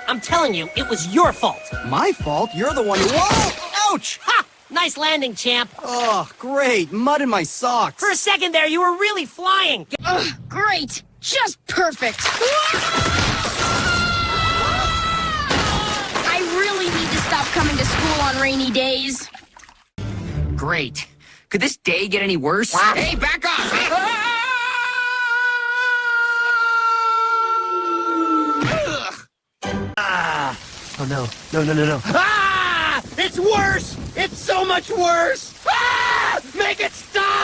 I'm telling you, it was your fault. My fault? You're the one who... Whoa! Ouch! Ha! Nice landing, champ. Oh, great. Mud in my socks. For a second there, you were really flying. Ugh, great! Just perfect! I really need to stop coming to school on rainy days. Great. Could this day get any worse? Hey, back off! Oh, no. No. Ah! It's worse! It's so much worse! Ah! Make it stop!